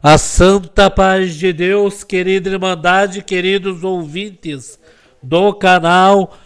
A santa paz de Deus, querida Irmandade, queridos ouvintes do canal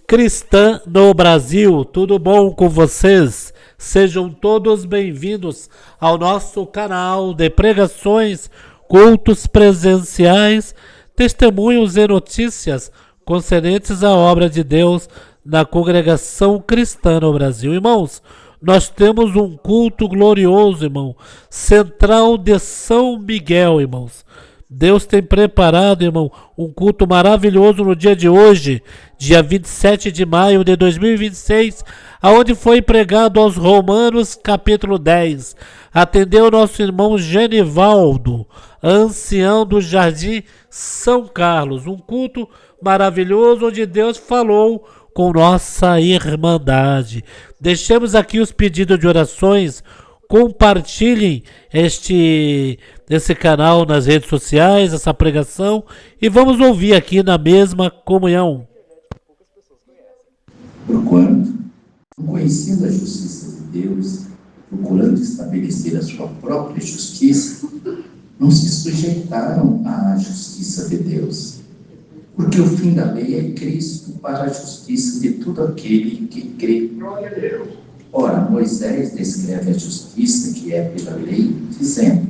Cristã no Brasil, tudo bom com vocês? Sejam todos bem-vindos ao nosso canal de pregações, cultos presenciais, testemunhos e notícias concernentes à obra de Deus na congregação cristã no Brasil. Irmãos, nós temos um culto glorioso, irmão, central de São Miguel, irmãos. Deus tem preparado, irmão, um culto maravilhoso no dia de hoje, dia 27 de maio de 2026, aonde foi pregado aos Romanos, capítulo 10. Atendeu nosso irmão Genivaldo, ancião do Jardim São Carlos. Um culto maravilhoso onde Deus falou com nossa irmandade. Deixemos aqui os pedidos de orações. Compartilhem esse canal nas redes sociais, essa pregação, e vamos ouvir aqui na mesma comunhão. Porquanto, conhecendo a justiça de Deus, procurando estabelecer a sua própria justiça, não se sujeitaram à justiça de Deus. Porque o fim da lei é Cristo para a justiça de todo aquele que crê. Ora, Moisés descreve a justiça que é pela lei, dizendo: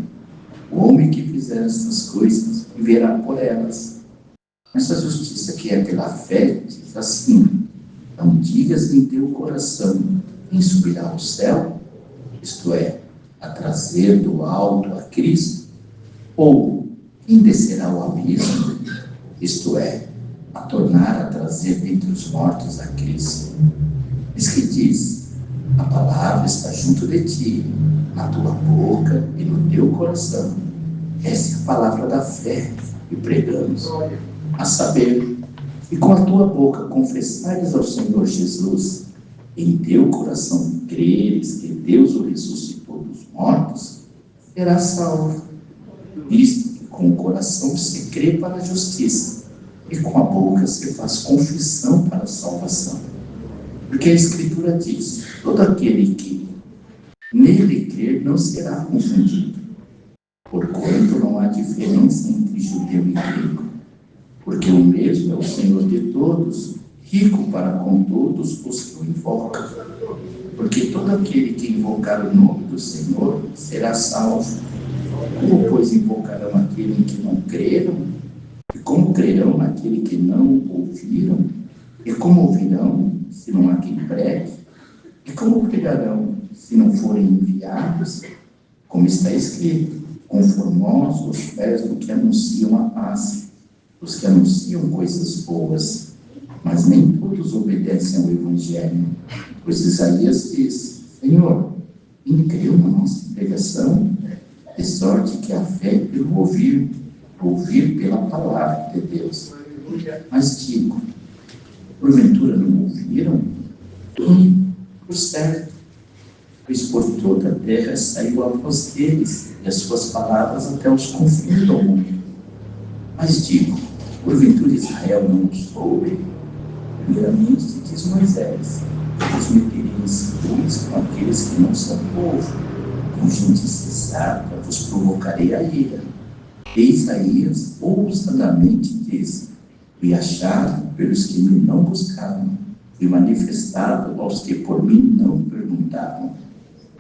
o homem que fizer estas coisas viverá por elas. Mas a justiça que é pela fé diz assim: não digas em teu coração, quem subirá ao céu, isto é, a trazer do alto a Cristo, ou quem descerá ao abismo, isto é, a tornar a trazer dentre os mortos a Cristo. Diz que diz: a palavra está junto de ti, na tua boca e no teu coração. Essa é a palavra da fé que pregamos, a saber, e com a tua boca confessares ao Senhor Jesus, em teu coração creres que Deus o ressuscitou dos mortos, serás salvo. Visto que com o coração se crê para a justiça, e com a boca se faz confissão para a salvação. Porque a Escritura diz: todo aquele que nele crer não será confundido. Porquanto não há diferença entre judeu e grego, porque o mesmo é o Senhor de todos, rico para com todos os que o invocam. Porque todo aquele que invocar o nome do Senhor será salvo. Como, pois, invocarão aquele em que não creram? E como crerão naquele que não ouviram? E como ouvirão, se não há quem pregue? E como pregarão, se não forem enviados? Como está escrito: conformosos os pés do que anunciam a paz, os que anunciam coisas boas. Mas nem todos obedecem ao Evangelho. Pois Isaías diz: Senhor, quem creu na nossa pregação? De sorte que a fé é pelo ouvir pela palavra de Deus. Mas digo, porventura não ouviram? Por certo, pois por toda a terra saiu a voz deles, e as suas palavras até os confins do mundo. Mas digo, porventura Israel não os ouve? Primeiramente diz Moisés: vos meterei em ciúmes com aqueles que não são povo, com gente cessada vos provocarei a ira. E Isaías ousadamente diz: fui achado pelos que me não buscavam, fui manifestado aos que por mim não perguntavam.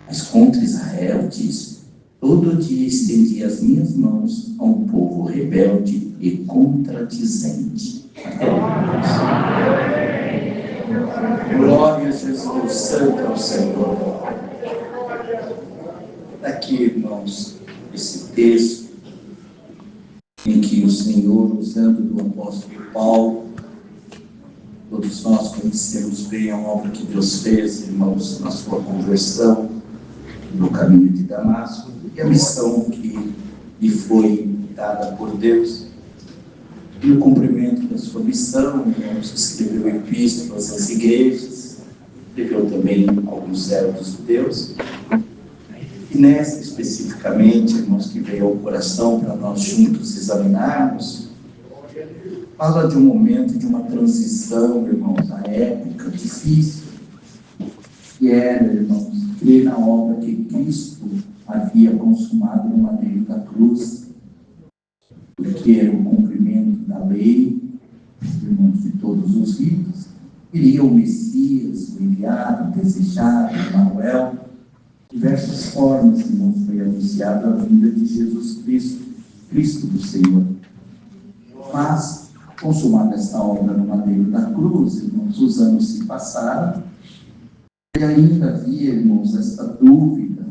Mas contra Israel diz: todo dia estendi as minhas mãos a um povo rebelde e contradizente. Glória a Jesus, santo é o Senhor. Aqui, irmãos, esse texto em que o Senhor, usando do apóstolo Paulo, todos nós conhecemos bem a obra que Deus fez, irmãos, na sua conversão, no caminho de Damasco, e a missão que lhe foi dada por Deus. E no cumprimento da sua missão, irmãos, escreveu epístolas às igrejas, escreveu também alguns servos de Deus. E nessa especificamente, irmãos, que veio ao coração para nós juntos examinarmos, fala de um momento de uma transição, irmãos, na época difícil, que era, irmãos, crer na obra que Cristo havia consumado no madeiro da cruz, porque era o cumprimento da lei, irmãos, de todos os ritos. Viria o Messias, o enviado, o desejado, Emmanuel. Diversas formas, irmãos, foi anunciada a vinda de Jesus Cristo, Cristo do Senhor. Mas, consumada esta obra no madeiro da cruz, irmãos, os anos se passaram, e ainda havia, irmãos, esta dúvida,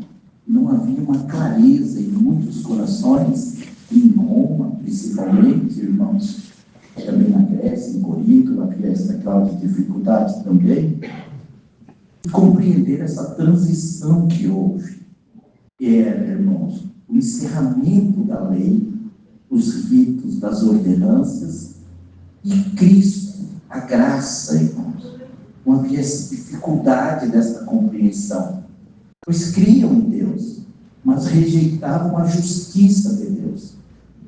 não havia uma clareza em muitos corações, em Roma, principalmente, irmãos, também na Grécia, em Corinto, havia esta clara dificuldade também, de compreender essa transição que houve, que era, irmãos, o encerramento da lei, os ritos das ordenanças, e Cristo, a graça, irmãos. Não havia essa dificuldade dessa compreensão, pois criam em Deus, mas rejeitavam a justiça de Deus.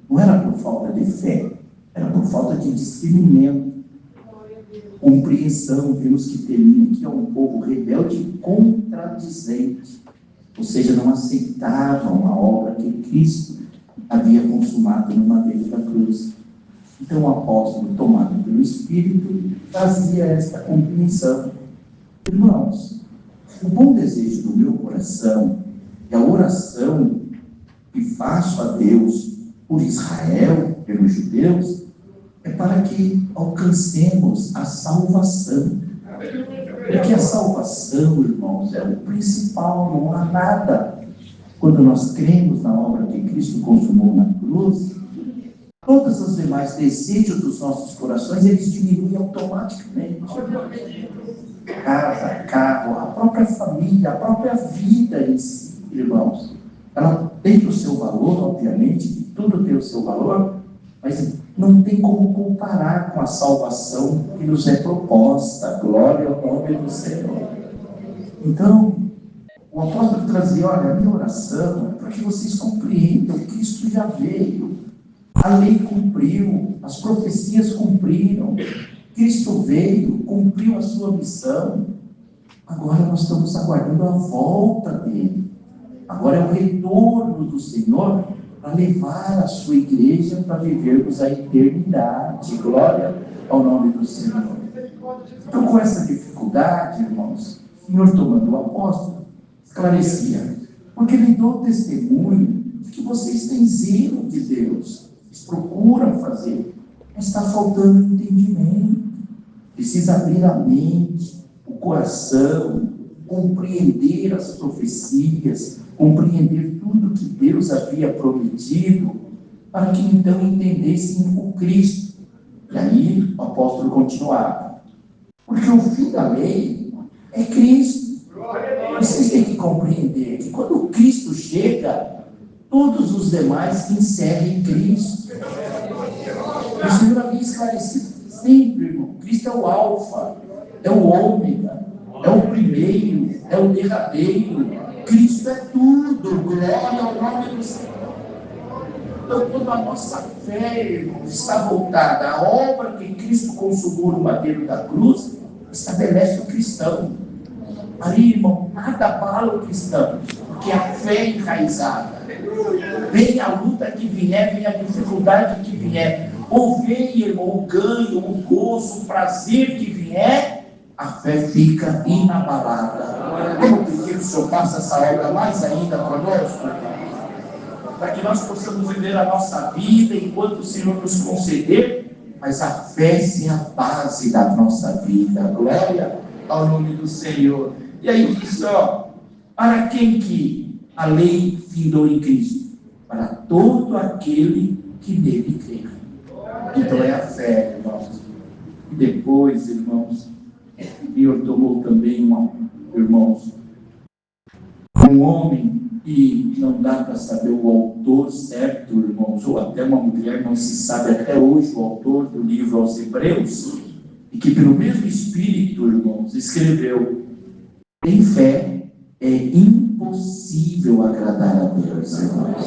Não era por falta de fé, era por falta de discernimento, compreensão. Vemos que termina aqui um povo rebelde e contradizente, ou seja, não aceitavam a obra que Cristo havia consumado no madeiro da cruz. Então o apóstolo, tomado pelo Espírito, fazia esta compreensão. Irmãos, o bom desejo do meu coração e a oração que faço a Deus por Israel, pelos judeus, é para que alcancemos a salvação. Porque a salvação, irmãos, é o principal, não há nada. Quando nós cremos na obra que Cristo consumou na cruz, todos os demais desejos dos nossos corações, eles diminuem automaticamente. Casa, carro, a própria família, a própria vida em si, irmãos. Ela tem o seu valor, obviamente, tudo tem o seu valor, mas não tem como comparar com a salvação que nos é proposta. Glória ao nome do Senhor. Então, o apóstolo trazia, olha, a minha oração é para que vocês compreendam, Cristo já veio, a lei cumpriu, as profecias cumpriram, Cristo veio, cumpriu a sua missão, agora nós estamos aguardando a volta dele, agora é o retorno do Senhor para levar a sua igreja para vivermos a eternidade. Glória ao nome do Senhor. Então, com essa dificuldade, irmãos, o Senhor, tomando o apóstolo, esclarecia, porque lhe dou testemunho de que vocês têm zelo de Deus, eles procuram fazer, mas está faltando entendimento. Precisa abrir a mente, o coração, compreender as profecias, compreender tudo que Deus havia prometido, para que então entendessem o Cristo. E aí o apóstolo continuava, porque o fim da lei é Cristo. Vocês têm que compreender que quando Cristo chega, todos os demais se encerram em Cristo. O Senhor havia esclarecido sempre, irmão. Cristo é o alfa, é o ômega, é o primeiro, é o derradeiro. Cristo é tudo. Glória ao nome do Senhor. Então, quando a nossa fé, irmão, está voltada à obra que Cristo consumou no madeiro da cruz, estabelece o cristão. Aí, irmão, nada abala o cristão, porque a fé é enraizada. Vem a luta que vier, vem a dificuldade que vier, ou vem, irmão, o ganho, o gozo, o prazer que vier, a fé fica inabalada. Vamos pedir que o Senhor faça essa obra mais ainda conosco, para que nós possamos viver a nossa vida enquanto o Senhor nos conceder, mas a fé seja a base da nossa vida. Glória ao nome do Senhor. E aí diz, para quem que a lei findou em Cristo? Para todo aquele que nele crê. Então é a fé, irmãos. E depois, irmãos, o Senhor tomou também, irmãos, um homem, e não dá para saber o autor certo, irmãos, ou até uma mulher, não se sabe até hoje o autor do livro aos Hebreus, e que pelo mesmo Espírito, irmãos, escreveu: em fé é impossível agradar a Deus, irmãos.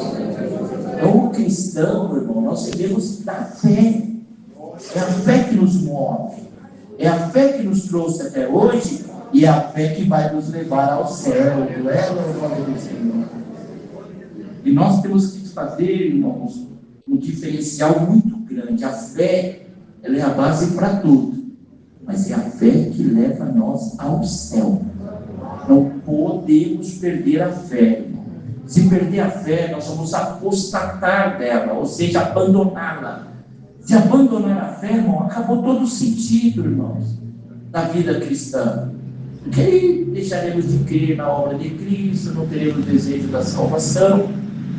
Então, o cristão, irmão, nós devemos da fé. É a fé que nos move, é a fé que nos trouxe até hoje, e é a fé que vai nos levar ao céu. Glória ao nome do Senhor. E nós temos que fazer, irmãos, um diferencial muito grande. A fé, ela é a base para tudo, mas é a fé que leva nós ao céu. Não podemos perder a fé. Se perder a fé, nós vamos apostatar dela, ou seja, abandoná-la. Se abandonar a fé, irmão, acabou todo o sentido, irmãos, da vida cristã. Porque aí deixaremos de crer na obra de Cristo, não teremos desejo da salvação,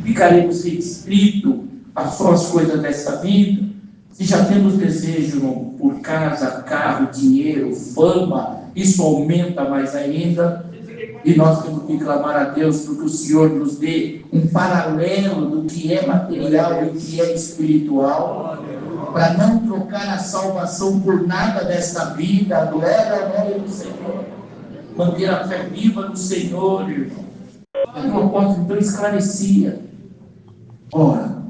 ficaremos restritos a só as coisas dessa vida. Se já temos desejo por casa, carro, dinheiro, fama, isso aumenta mais ainda. E nós temos que clamar a Deus para que o Senhor nos dê um paralelo do que é material e o que é espiritual, para não trocar a salvação por nada desta vida. Glória ao nome do Senhor. Manter a fé viva no Senhor, irmão. O apóstolo então esclarecia. Ora,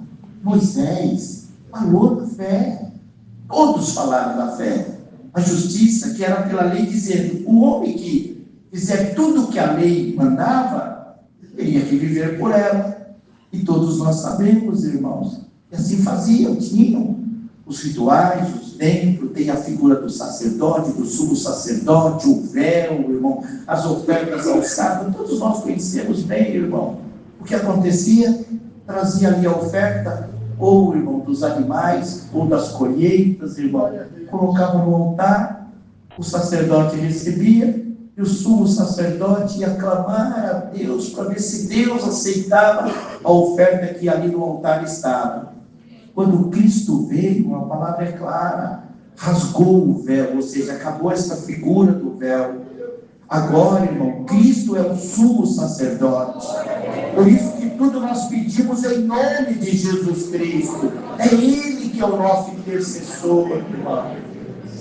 Moisés falou da fé. Todos falaram da fé. A justiça, que era pela lei, dizendo: o homem que fizer tudo o que a lei mandava, teria que viver por ela. E todos nós sabemos, irmãos, que assim faziam, tinham os rituais, os templos, tem a figura do sacerdote, do sumo sacerdote, o véu, irmão, as ofertas alçadas, todos nós conhecemos bem, irmão. O que acontecia? Trazia ali a oferta, ou, irmão, dos animais, ou das colheitas, irmão, colocava no altar, o sacerdote recebia, e o sumo sacerdote ia clamar a Deus para ver se Deus aceitava a oferta que ali no altar estava. Quando Cristo veio, a palavra é clara, rasgou o véu, ou seja, acabou essa figura do véu. Agora, irmão, Cristo é o sumo sacerdote. Por isso que tudo nós pedimos em nome de Jesus Cristo. É Ele que é o nosso intercessor, irmão.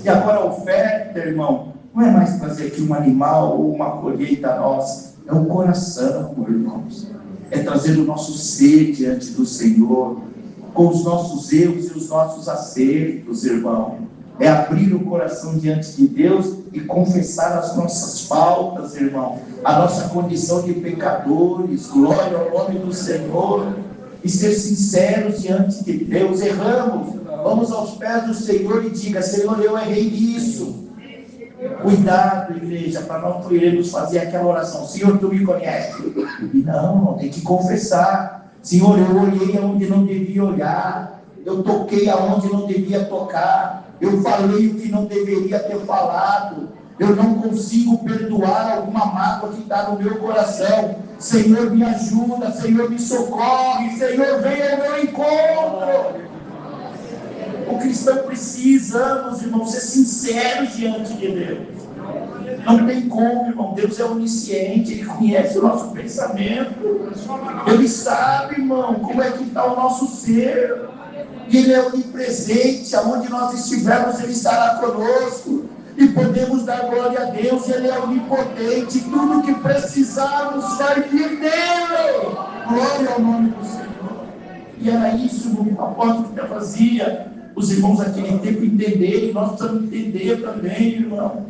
E agora a oferta, irmão, não é mais trazer aqui um animal ou uma colheita nossa, é o coração, irmãos. É trazer o nosso ser diante do Senhor, com os nossos erros e os nossos acertos, irmão. É abrir o coração diante de Deus e confessar as nossas faltas, irmão. A nossa condição de pecadores, glória ao nome do Senhor. E ser sinceros diante de Deus. Erramos, vamos aos pés do Senhor e diga: Senhor, eu errei nisso. Cuidado, igreja, para nós não iremos fazer aquela oração: Senhor, tu me conheces. Não, tem que confessar. Senhor, eu olhei aonde não devia olhar, eu toquei aonde não devia tocar, eu falei o que não deveria ter falado, eu não consigo perdoar alguma mágoa que está no meu coração. Senhor, me ajuda, Senhor, me socorre, Senhor, venha ao meu encontro. O cristão precisa, irmãos, ser sincero diante de Deus. Não tem como, irmão. Deus é onisciente, Ele conhece o nosso pensamento. Ele sabe, irmão, como é que está o nosso ser. E Ele é onipresente. Aonde nós estivermos, Ele estará conosco. E podemos dar glória a Deus. Ele é onipotente. Tudo que precisarmos vai vir dele. Glória ao nome do Senhor. E era isso que o apóstolo fazia. Os irmãos naquele tempo entenderem. Nós precisamos entender também, irmão.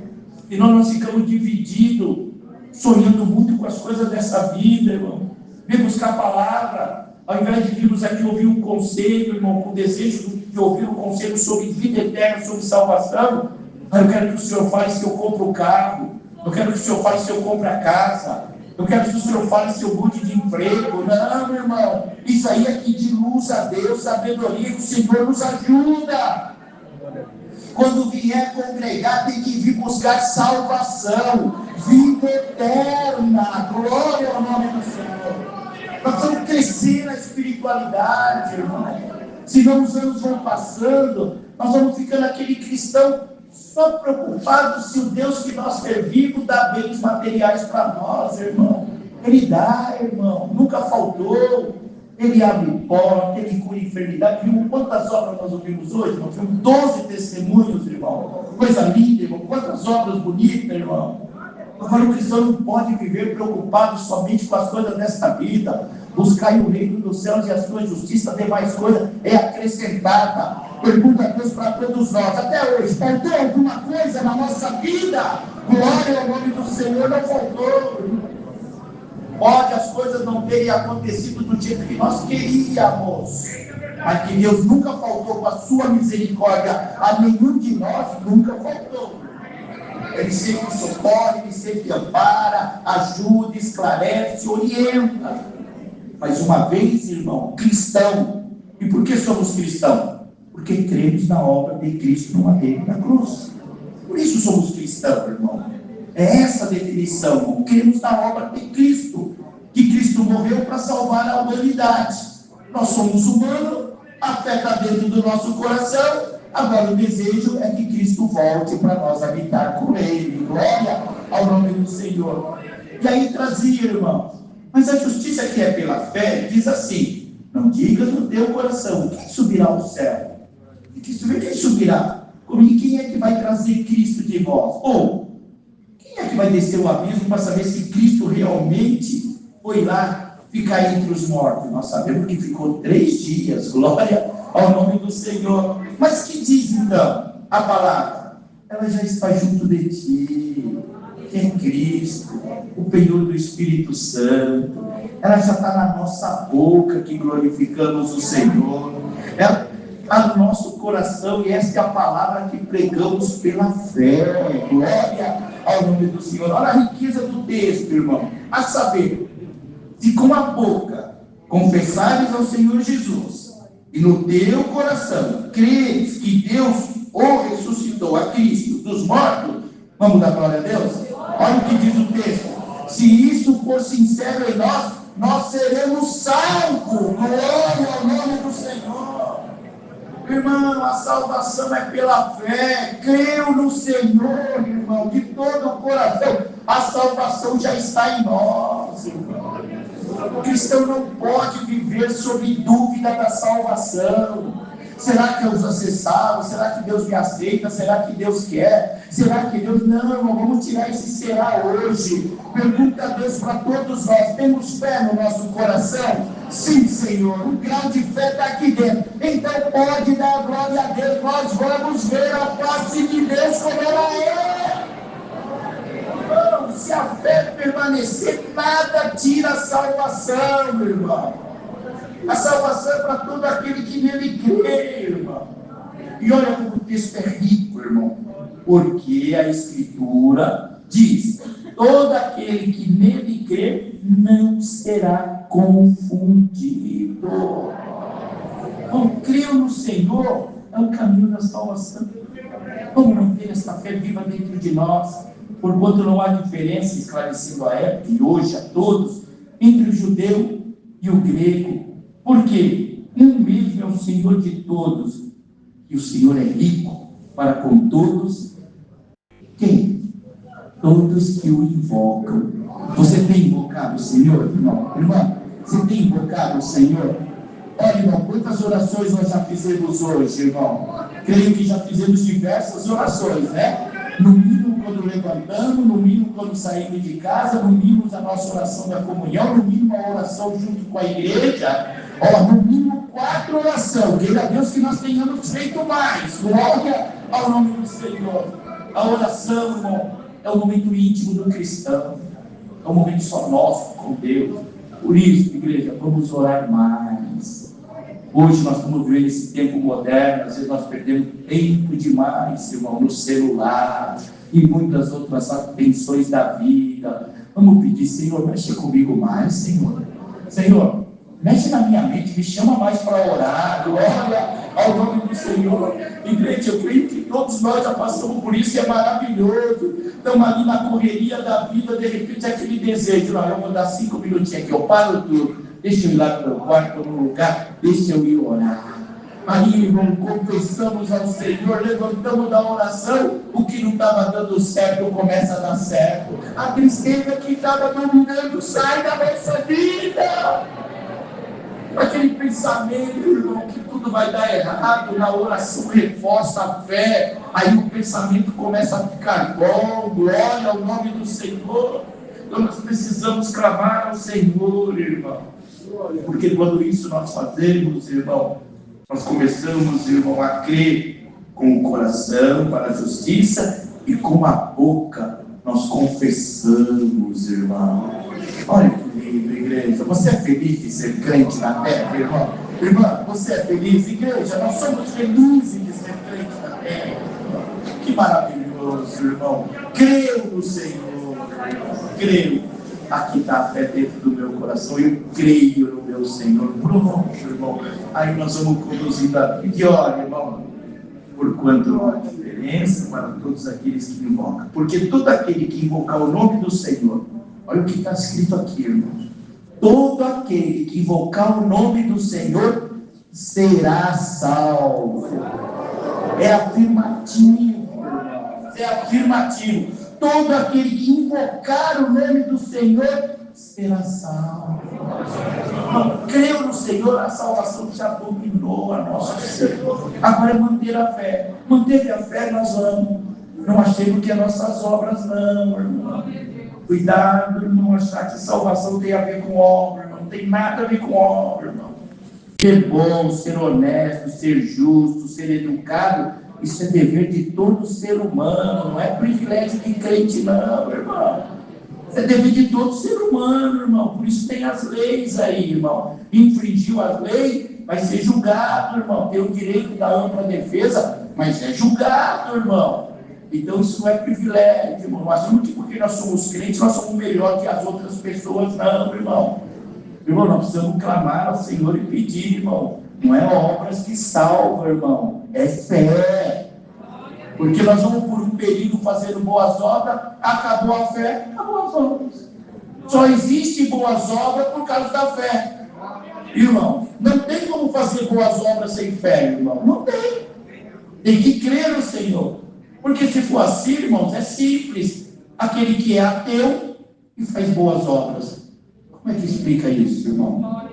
E nós ficamos divididos, sonhando muito com as coisas dessa vida, irmão. Vem buscar a palavra, ao invés de virmos aqui ouvir um conselho, irmão, com o desejo de ouvir um conselho sobre vida eterna, sobre salvação. Eu quero que o Senhor fale se eu compro o carro, eu quero que o Senhor fale se eu compro a casa, eu quero que o Senhor fale se eu mude de emprego. Não, meu irmão, isso aí é que diluz a Deus, sabedoria, que o Senhor nos ajuda. Quando vier congregar, tem que vir buscar salvação, vida eterna, glória ao nome do Senhor. Nós vamos crescer na espiritualidade, irmão. Senão os anos vão passando, nós vamos ficando aquele cristão só preocupado se o Deus que nós servimos dá bens materiais para nós, irmão. Ele dá, irmão, nunca faltou. Ele abre porta, Ele cura enfermidade. Viu quantas obras nós ouvimos hoje? Nós tivemos 12 testemunhos, irmão. Coisa linda, irmão. Quantas obras bonitas, irmão. Agora o cristão não pode viver preocupado somente com as coisas desta vida. Buscai o reino dos céus e a sua justiça, demais coisa é acrescentada. Pergunta a Deus para todos nós, até hoje, faltou alguma coisa na nossa vida? Glória ao nome do Senhor, não faltou. Pode as coisas não terem acontecido do jeito que nós queríamos, mas que Deus nunca faltou com a sua misericórdia a nenhum de nós, nunca faltou. Ele sempre socorre, Ele sempre ampara, ajuda, esclarece, orienta. Mas uma vez, irmão, cristão. E por que somos cristãos? Porque cremos na obra de Cristo no madeiro da cruz. Por isso somos cristãos, irmão. É essa a definição, irmão. Cremos na obra de Cristo. Que Cristo morreu para salvar a humanidade. Nós somos humanos, a fé está dentro do nosso coração. Agora o desejo é que Cristo volte para nós habitar com Ele. Glória ao nome do Senhor. E aí trazia, irmão. Mas a justiça que é pela fé diz assim: não diga no teu coração, quem subirá ao céu? Quem subirá? E quem é que vai trazer Cristo de vós? Ou, quem é que vai descer o abismo para saber se Cristo realmente foi lá ficar entre os mortos? Nós sabemos que ficou 3 dias, glória ao nome do Senhor. Mas que diz então a palavra? Ela já está junto de ti, que é Cristo, o penhor do Espírito Santo. Ela já está na nossa boca, que glorificamos o Senhor. Ela está no nosso coração, e esta é a palavra que pregamos pela fé. Glória ao nome do Senhor. Olha a riqueza do texto, irmão. A saber, se com a boca confessares ao Senhor Jesus, e no teu coração creres que Deus o ressuscitou a Cristo dos mortos, vamos dar glória a Deus? Olha o que diz o texto: se isso for sincero em nós, nós seremos salvos. Glória ao nome do Senhor. Irmão, a salvação é pela fé. Creu no Senhor, irmão, de todo o coração. A salvação já está em nós, irmão. O cristão não pode viver sob dúvida da salvação. Será que eu sou salvo? Será que Deus me aceita? Será que Deus quer? Será que Deus... Não, irmão, vamos tirar esse será hoje. Pergunta a Deus para todos nós: temos fé no nosso coração? Sim, Senhor, o grau de fé está aqui dentro. Então pode dar glória a Deus. Nós vamos ver a face de Deus como ela é. Irmão, se a fé permanecer, nada tira a salvação, meu irmão. A salvação é para todo aquele que nele crê, irmão. E olha como o texto é rico, irmão. Porque a Escritura diz: todo aquele que nele crê não será confundido. Então, crer no Senhor é o caminho da salvação. Vamos manter esta fé viva dentro de nós, porquanto não há diferença, esclarecendo a época e hoje a todos, entre o judeu e o grego. Por quê? Um mesmo é o Senhor de todos, e o Senhor é rico para com todos. Quem? Todos que o invocam. Você tem invocado o Senhor, irmão? Irmão, você tem invocado o Senhor? Olha, irmão, quantas orações nós já fizemos hoje, irmão? Creio que já fizemos diversas orações, né? No mínimo quando levantamos, no mínimo quando saímos de casa, no mínimo a nossa oração da comunhão, no mínimo a oração junto com a igreja. No mínimo 4 orações. Queira a Deus que nós tenhamos feito mais. Glória ao nome do Senhor. A oração, irmão, é o momento íntimo do cristão. É um momento só nosso com Deus. Por isso, igreja, vamos orar mais. Hoje nós estamos vivendo esse tempo moderno. Às vezes nós perdemos tempo demais, irmão, no celular e muitas outras atenções da vida. Vamos pedir: Senhor, mexe comigo mais, Senhor. Senhor, mexe na minha mente, me chama mais para orar. Glória ao nome do Senhor. Igreja, eu creio que todos nós já passamos por isso e é maravilhoso. Estamos ali na correria da vida, de repente aquele desejo: não, eu vou dar 5 minutinhos aqui, eu paro tudo, deixa eu ir lá no meu quarto, no lugar, deixa eu ir orar. Aí, irmão, confessamos ao Senhor, levantamos da oração, o que não estava dando certo começa a dar certo. A tristeza que estava dominando sai da nossa vida. Aquele pensamento, irmão, que tudo vai dar errado, na oração reforça a fé, aí o pensamento começa a ficar bom. Glória ao nome do Senhor. Então nós precisamos clamar ao Senhor, irmão, porque quando isso nós fazemos, irmão, nós começamos, irmão, a crer com o coração para a justiça, e com a boca nós confessamos, irmão. Olha que lindo, igreja. Você é feliz de ser crente na terra, irmão? Irmã, você é feliz, igreja? Nós somos felizes de ser crente também. Que maravilhoso, irmão. Creio no Senhor. Creio. Aqui está a fé dentro do meu coração. Eu creio no meu Senhor. Pronto, irmão. Aí nós vamos conduzindo a vida. E olha, irmão, porquanto não há diferença para todos aqueles que invocam. Porque todo aquele que invocar o nome do Senhor, olha o que está escrito aqui, irmão. Todo aquele que invocar o nome do Senhor será salvo. É afirmativo, irmão. É afirmativo. Todo aquele que invocar o nome do Senhor será salvo. Não, creio no Senhor, a salvação já dominou a nossa vida. Agora é manter a fé. Manteve a fé, nós vamos. Não achemos que é nossas obras, não, irmão. Cuidado, irmão, achar que salvação tem a ver com obra, irmão. Não tem nada a ver com obra, irmão. Ser bom, ser honesto, ser justo, ser educado, isso é dever de todo ser humano, não é privilégio de crente, não, irmão. É dever de todo ser humano, irmão. Por isso tem as leis aí, irmão. Infringiu as leis, vai ser julgado, irmão. Tem o direito da ampla defesa, mas é julgado, irmão. Então isso não é privilégio, irmão. Nós achamos que porque nós somos crentes, nós somos melhor que as outras pessoas, não, irmão. Irmão, nós precisamos clamar ao Senhor e pedir, irmão. Não é obras que salvam, irmão. É fé. Porque nós vamos por um período fazendo boas obras, acabou a fé, acabou as obras. Só existe boas obras por causa da fé. Irmão, não tem como fazer boas obras sem fé, irmão. Não tem. Tem que crer no Senhor. Porque se for assim, irmãos, é simples. Aquele que é ateu e faz boas obras. Como é que explica isso, irmão?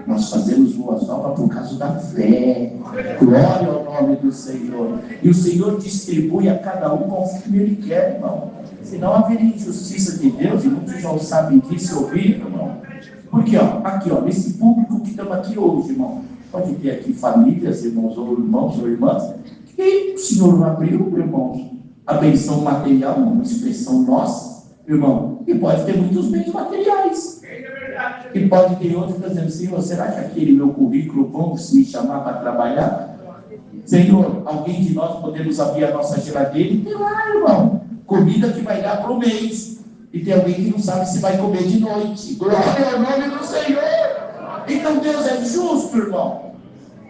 Nós fazemos boas obras por causa da fé. Glória ao nome do Senhor. E o Senhor distribui a cada um conforme Ele quer, irmão. Senão haveria injustiça de Deus, e muitos já sabem disso, ouviram, irmão. Porque, ó, aqui, ó, nesse público que estamos aqui hoje, irmão, pode ter aqui famílias, irmãos ou irmãs, que o Senhor não abriu, irmãos, a benção material, uma expressão nossa, irmão, e pode ter muitos bens materiais. E pode ter outros dizendo, Senhor, será que aquele meu currículo bom se me chamar para trabalhar? Senhor, alguém de nós podemos abrir a nossa geladeira e ter lá, irmão, comida que vai dar para o mês. E tem alguém que não sabe se vai comer de noite. Glória ao nome do Senhor. Então Deus é justo, irmão.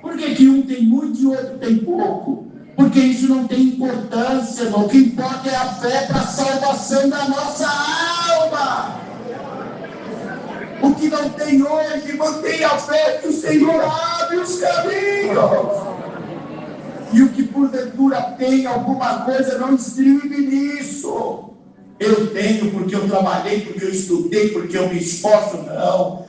Por que um tem muito e o outro tem pouco? Porque isso não tem importância, irmão. O que importa é a fé para a salvação da nossa alma. O que não tem hoje, mantenha a fé que o Senhor abre os caminhos. E o que porventura tem alguma coisa, não estribe nisso. Eu tenho porque eu trabalhei, porque eu estudei, porque eu me esforço, não.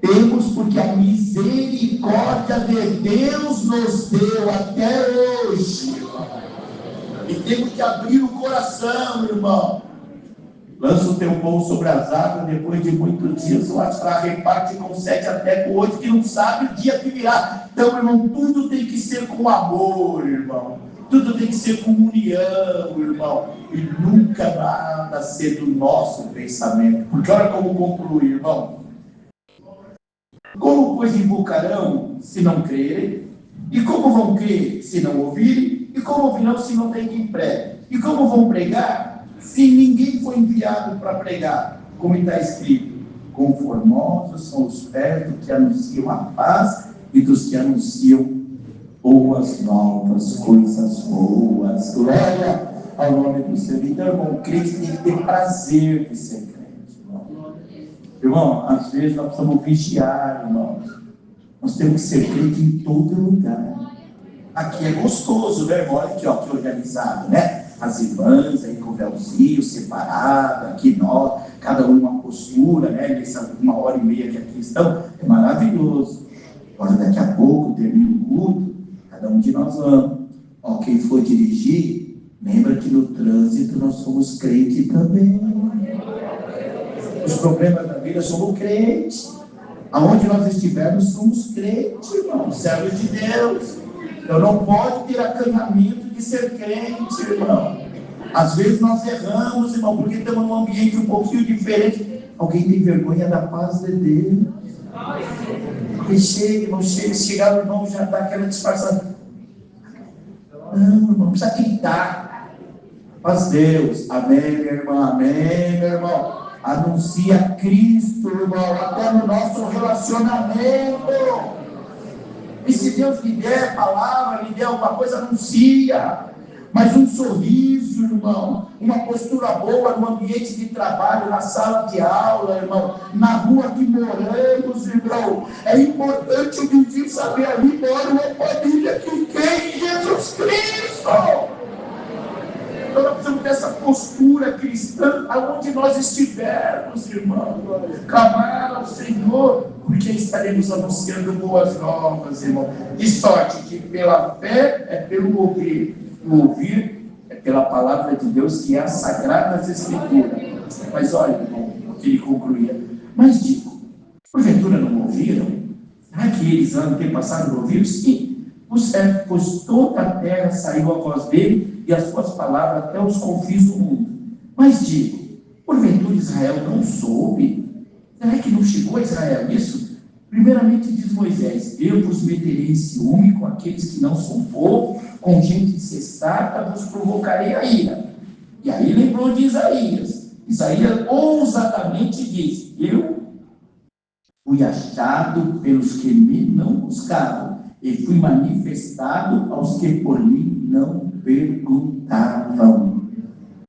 Temos porque a misericórdia de Deus nos deu até hoje. E temos que abrir o coração, irmão. Lança o teu pão sobre as águas, depois de muitos dias o astral reparte com 7 até com 8, que não sabe o dia que virá. Então, irmão, tudo tem que ser com amor, irmão. Tudo tem que ser com união, irmão. E nunca nada ser do nosso pensamento. Porque olha como concluir, irmão. Como, pois, invocarão se não crerem? E como vão crer se não ouvirem? E como ouvirão se não tem quem pregue? E como vão pregar se ninguém foi enviado para pregar? Como está escrito, conformosos são os pés dos que anunciam a paz e dos que anunciam boas novas, coisas boas. Glória ao nome do Senhor. Então, irmão, o crente tem que ter prazer de ser crente, irmão. Irmão, às vezes nós precisamos vigiar, irmãos. Nós temos que ser crente em todo lugar. Aqui é gostoso, né, irmão? Olha aqui, ó, que organizado, né? As irmãs aí com o véuzinho separado, aqui nós, cada um uma postura, né? Nessa 1h30 que aqui estão, é maravilhoso. Agora daqui a pouco termina o culto, cada um de nós vamos. Ó, quem for dirigir, lembra que no trânsito nós somos crentes também. Os problemas da vida somos crentes. Aonde nós estivermos, somos crentes, irmão, servos de Deus. Então não pode ter acanhamento de ser crente, irmão. Às vezes nós erramos, irmão, porque estamos num ambiente um pouquinho diferente. Alguém tem vergonha da paz de Deus? Porque chega, não chega, chegar o irmão já dá aquela disfarçada. Não precisa gritar. Mas Deus, amém, meu irmão, amém, meu irmão. Anuncia Cristo, irmão, até no nosso relacionamento. E se Deus lhe der palavra, lhe der alguma coisa, anuncia. Mas um sorriso, irmão, uma postura boa no ambiente de trabalho, na sala de aula, irmão, na rua que moramos, irmão. É importante o vizinho saber, ali mora uma família que tem Jesus Cristo. Então nós precisamos dessa postura cristã aonde nós estivermos, irmão. Clamar ao Senhor, porque estaremos anunciando boas novas, irmão. De sorte que pela fé é pelo ouvir. O ouvir é pela palavra de Deus, que é a Sagradas Escrituras. Mas olha, irmão, o que ele concluía. Mas digo, porventura não ouviram? Será que eles ano que passado não ouviram? Sim. O certo, pois toda a terra saiu a voz dele e as suas palavras até os confins do mundo. Mas digo, porventura Israel não soube? Será que não chegou a Israel isso? Primeiramente diz Moisés, eu vos meterei em ciúme com aqueles que não são povo, com gente insensata vos provocarei a ira. E aí lembrou de Isaías. Isaías ousadamente diz, eu fui achado pelos que me não buscavam, e fui manifestado aos que por mim não perguntavam.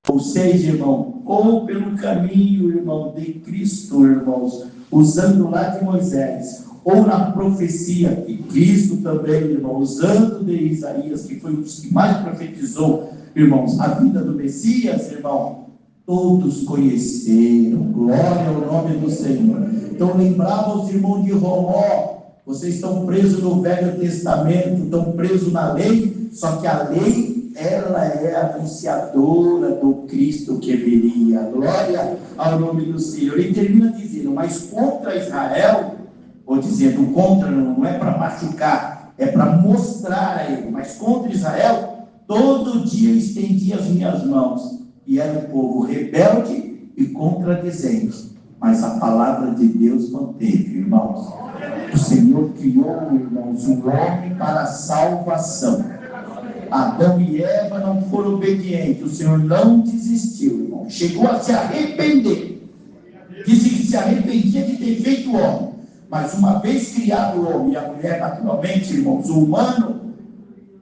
Ou seja, irmão, ou pelo caminho, irmão, de Cristo, irmãos, usando lá de Moisés, ou na profecia, e Cristo também, irmão, usando de Isaías, que foi um dos que mais profetizou, irmãos, a vida do Messias, irmão, todos conheceram, glória ao nome do Senhor. Então lembrava os irmãos de Romó, vocês estão presos no Velho Testamento, estão presos na lei, só que a lei, ela é anunciadora do Cristo que viria. Glória ao nome do Senhor. Ele termina dizendo, mas contra Israel, ou dizendo, contra não é para machucar, é para mostrar a ele, mas contra Israel, todo dia estendi as minhas mãos, e era um povo rebelde e contradizente, mas a palavra de Deus manteve, irmãos. O Senhor criou, irmãos, um homem para a salvação. Adão e Eva não foram obedientes, o Senhor não desistiu, irmão. Chegou a se arrepender. Disse que se arrependia de ter feito o homem. Mas uma vez criado o homem e a mulher, naturalmente, irmãos, o humano,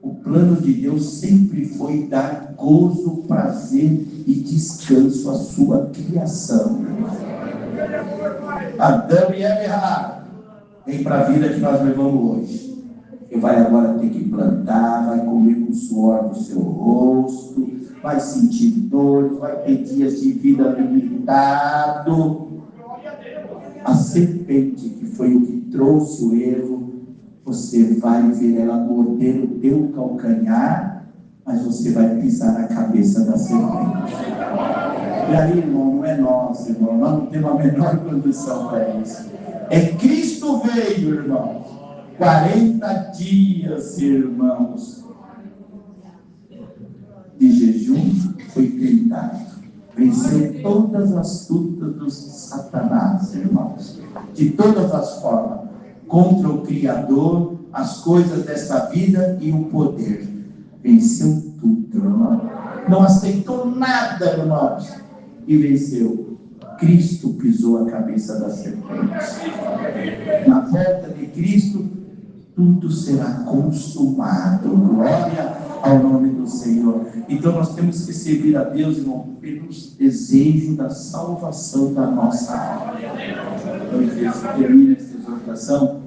o plano de Deus sempre foi dar gozo, prazer e descanso à sua criação. Adão e Eva erraram. Vem para a vida que nós levamos hoje. E vai agora ter que plantar, vai comer com o suor do seu rosto, vai sentir dores, vai ter dias de vida limitado. A serpente, que foi o que trouxe o erro, você vai ver ela morder o teu calcanhar, mas você vai pisar na cabeça da serpente. E aí, irmão, não é nós, irmão, nós não temos a menor condição para isso. É Cristo veio, irmãos, 40 dias, irmãos, de jejum, foi tentado. Venceu todas as lutas dos Satanás, irmãos, de todas as formas, contra o Criador, as coisas desta vida e o poder. Venceu tudo, irmão. Não aceitou nada, irmãos, e venceu. Cristo pisou a cabeça da serpente. Na volta de Cristo, tudo será consumado. Glória ao nome do Senhor. Então nós temos que servir a Deus, irmão, pelos desejos da salvação da nossa alma. Então, termina essa exortação.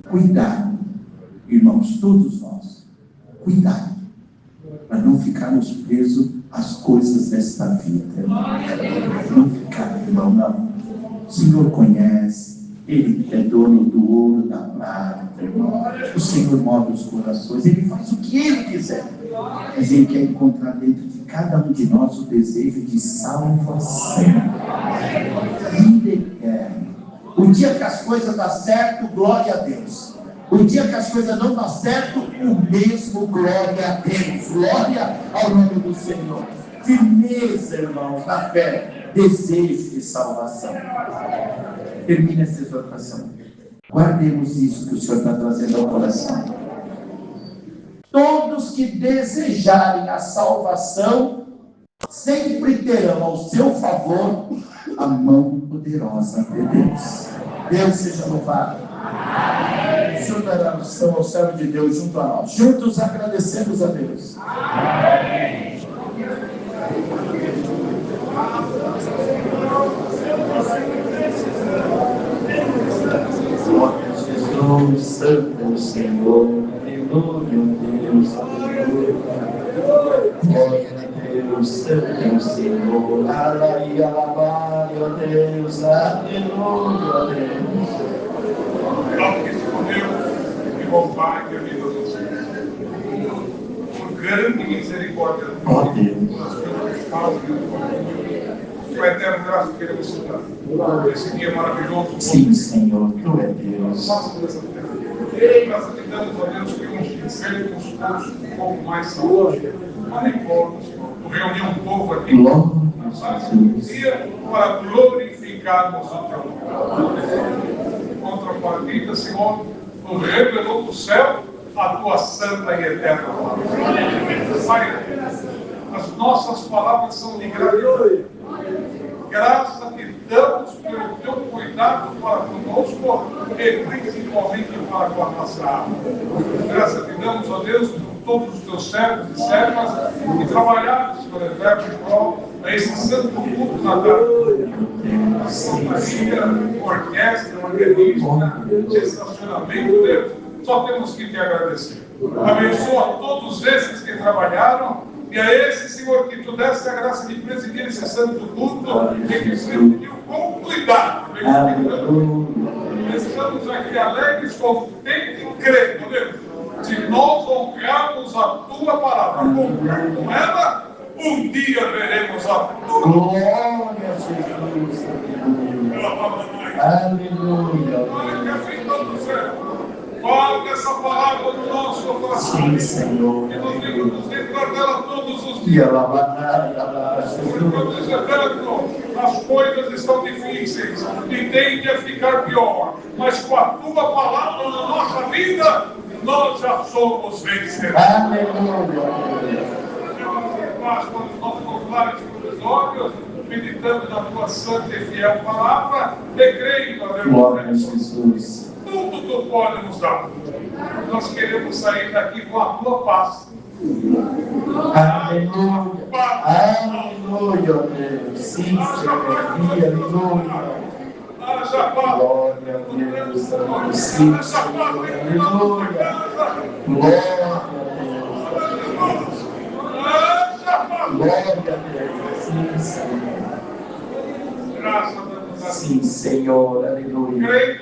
Cuidado, irmãos, todos nós. Cuidado, para não ficarmos presos às coisas desta vida. Não ficar, irmão, não. O Senhor conhece. Ele é dono do ouro, da prata, irmão. O Senhor move os corações. Ele faz o que Ele quiser. Mas Ele quer encontrar dentro de cada um de nós o desejo de salvação. Vida eterna. O dia que as coisas dão certo, glória a Deus. O dia que as coisas não dão certo, o mesmo glória a Deus. Glória ao nome do Senhor. Firmeza, irmãos, na fé. Desejo de salvação. Termina essa exortação. Guardemos isso que o Senhor está trazendo ao coração. Todos que desejarem a salvação sempre terão ao seu favor a mão poderosa de Deus. Deus seja louvado. O Senhor dará unção ao servo de Deus junto a nós. Juntos agradecemos a Deus. Glória a Jesus, Santo é o Senhor, aleluia, Deus, aleluia. Glória a Deus, Santo é o Senhor, aleluia, aleluia, Deus, aleluia, Deus. Altíssimo Deus, que bom Pai, que vida dos céus. Por grande misericórdia, Ó Deus. com a eterna graça que queremos citar. Esse dia maravilhoso. Sim, Senhor, Tu é Deus. Faça dessa terra. Graças te damos a Deus que uns sermos todos um pouco mais saúde. Mas nem importa, Senhor. Tu reuniu um povo aqui. Um dia para glorificarmos o teu nome. Contrapartida, Senhor, tu revelou do céu a tua santa e eterna palavra. Pai, as nossas palavras são de gratidão. Graças te damos pelo teu cuidado para conosco e principalmente para com a nossa alma. Graças te damos, ó Deus, por todos os teus servos e servas que trabalharam, Senhor Eterno, em prol a esse santo culto na tarde. Santaria, orquestra, organista, estacionamento, Deus. Só temos que te agradecer. Abençoa todos esses que trabalharam. E a esse, Senhor, que tu deste a graça de presidir esse santo culto e que presidiu com cuidado. Estamos aqui alegres, contentes e crendo, Deus. Se nós honrarmos a tua palavra, com ela, um dia veremos a tua. Glória a Jesus. Aleluia. Guarda essa palavra no nosso coração. Sim, Senhor. Que nós devemos lembrar dela todos os E dias. ela vai Porque Deus eterno, as coisas estão difíceis e tendem a ficar pior. Mas com a tua palavra na nossa vida, nós já somos vencedores. Aleluia. Mas quando nós louvares provisórios, meditando na tua santa e fiel palavra, decreio, Glória a Deus. Jesus. Tudo tu pode nos dar. Nós queremos sair daqui com a tua paz. Aleluia. Aleluia, Deus. Sim, Senhor. Aleluia. Haja paz. Glória a Deus. Sim, Senhor. Aleluia. Glória a Deus. Haja paz. Glória a Deus. Sim, Senhor. Graças a Deus. Sim, Senhor. Aleluia. Creio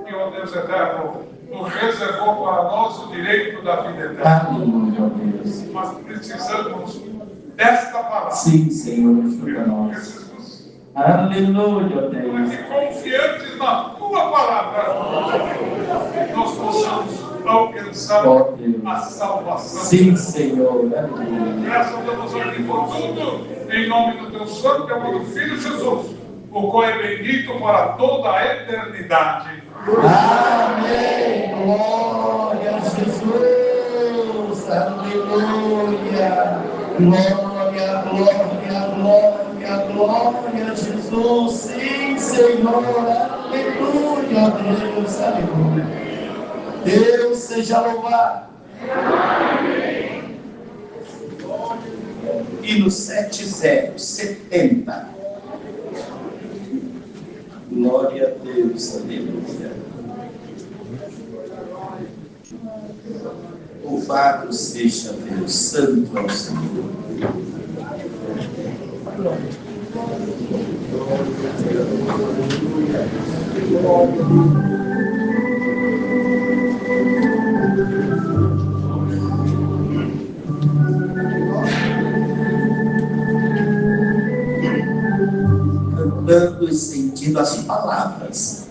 que o Deus eterno nos reservou para nós o direito da vida eterna. Aleluia, Deus. Mas precisamos desta palavra. Sim, Senhor. Ajuda nós. Jesus. Aleluia, Para Deus. que confiantes na tua palavra, nós possamos alcançar Ó Deus. a salvação. Sim, Senhor. Aleluia. Graças a Deus aqui por tudo, em nome do teu santo e amado Filho Jesus, o qual é bendito para toda a eternidade. Amém. Glória a Jesus. Aleluia. Glória, glória, glória, glória a Jesus. Sim, Senhor. Aleluia, Deus. Aleluia. Deus seja louvado. E no 70. Glória a Deus, aleluia. Louvado seja Deus, santo é o Senhor. Cantando e sentindo as palavras.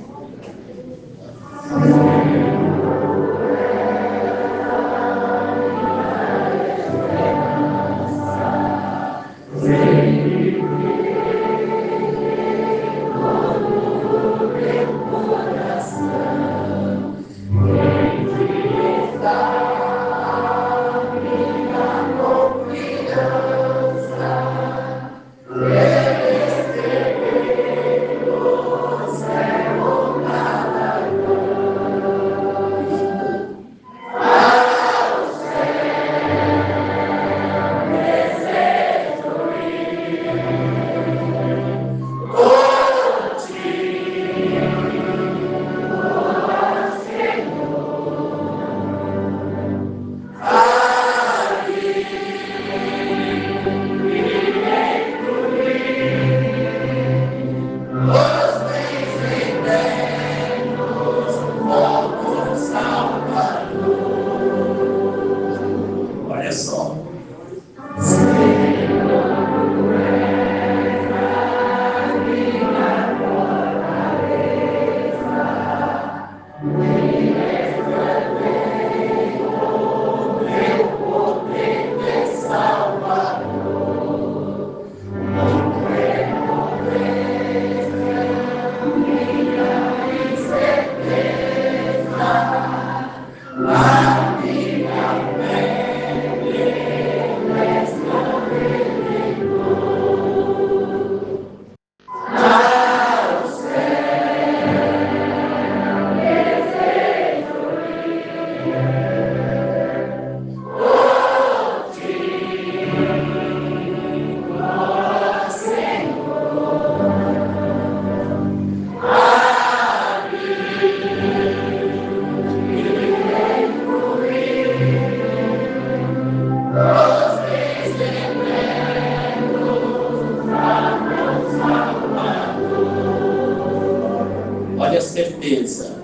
certeza.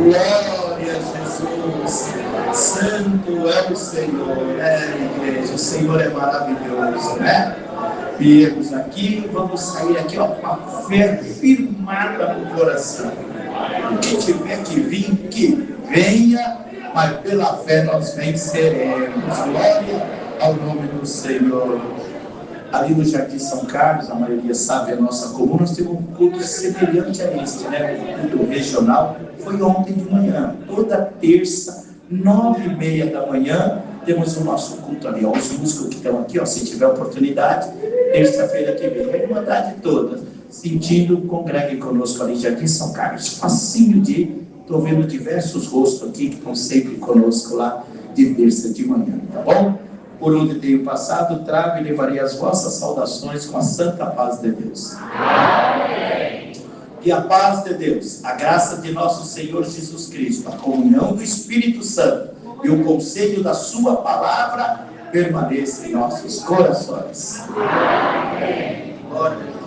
Glória a Jesus, Santo é o Senhor, né, igreja? O Senhor é maravilhoso, né? Viemos aqui, vamos sair aqui, ó, com a fé firmada no coração. O que tiver que vir, que venha, mas pela fé nós venceremos. Glória ao nome do Senhor. Ali no Jardim São Carlos, a maioria sabe, a nossa comuna, nós temos um culto semelhante a este, né? O culto regional foi ontem de manhã, toda terça, 9h30 da manhã, temos o nosso culto ali, ó, os músicos que estão aqui, ó, se tiver oportunidade, terça-feira que vem, a Irmandade toda, sentindo, congregue conosco ali, Jardim São Carlos, facinho de ir, estou vendo diversos rostos aqui que estão sempre conosco lá, de terça de manhã, tá bom? Por onde tenho passado, trago e levarei as vossas saudações com a santa paz de Deus. Amém. E a paz de Deus, a graça de nosso Senhor Jesus Cristo, a comunhão do Espírito Santo e o conselho da sua palavra permaneça em nossos corações. Amém. Glória a Deus.